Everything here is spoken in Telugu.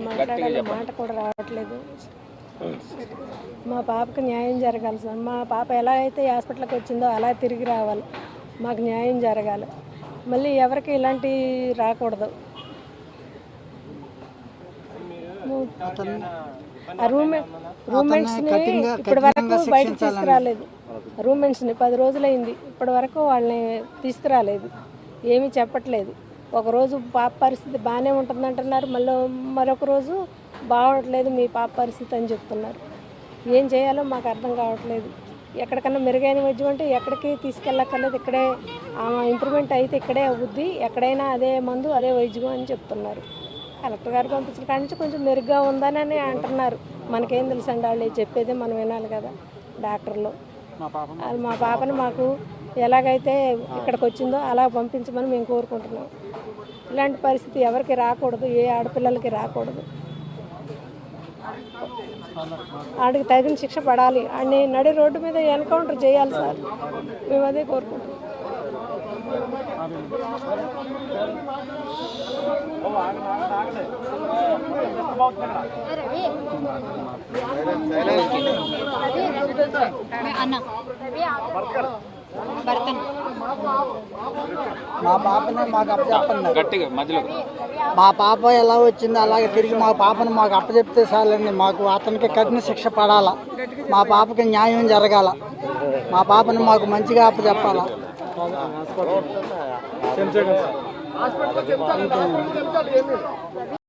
మాట్లాడాలి మాట కూడా రావట్లేదు. మా పాపకు న్యాయం జరగాలి సార్. మా పాప ఎలా అయితే హాస్పిటల్కి వచ్చిందో అలా తిరిగి రావాలి. మాకు న్యాయం జరగాలి. మళ్ళీ ఎవరికి ఇలాంటి రాకూడదు. రూమ్మేట్స్ని ఇప్పటి వరకు బయటకు తీసుకురాలేదు. రూమ్మేట్స్ని 10 రోజులైంది, ఇప్పటి వరకు వాళ్ళని తీసుకురాలేదు. ఏమీ చెప్పట్లేదు. ఒకరోజు పాప పరిస్థితి బాగానే ఉంటుందంటున్నారు, మళ్ళీ మరొక రోజు బాగోట్లేదు మీ పాప పరిస్థితి అని చెప్తున్నారు. ఏం చేయాలో మాకు అర్థం కావట్లేదు. ఎక్కడికన్నా మెరుగైన వైద్యం అంటే ఎక్కడికి తీసుకెళ్ళక్కర్లేదు, ఇక్కడే ఇంప్రూవ్మెంట్ అయితే ఇక్కడే అవుద్ది, ఎక్కడైనా అదే మందు అదే వైద్యం అని చెప్తున్నారు. కలెక్టర్ గారు పంపించిన కాడి నుంచి కొంచెం మెరుగ్గా ఉందని అంటున్నారు. మనకేం తెలుసు అండి, వాళ్ళు చెప్పేదే మనం వినాలి కదా. డాక్టర్లు అది మా పాపను మాకు ఎలాగైతే ఇక్కడికి వచ్చిందో అలా పంపించమని మేము కోరుకుంటున్నాం. ఇలాంటి పరిస్థితి ఎవరికి రాకూడదు, ఏ ఆడపిల్లలకి రాకూడదు. ఆడికి తగిన శిక్ష పడాలి. ఆడిని నడి రోడ్డు మీద ఎన్కౌంటర్ చేయాలి సార్. మేము అదే కోరుకుంటున్నాం. మా పాపని మాకు అప్పచెప్పండి. మా పాప ఎలా వచ్చిందో అలాగే తిరిగి మా పాపను మాకు అప్పచెప్తే చాలండి. మాకు అతనికి కఠిన శిక్ష పడాలా, మా పాపకి న్యాయం జరగాల, మా పాపను మాకు మంచిగా అప్పచెప్పాలా.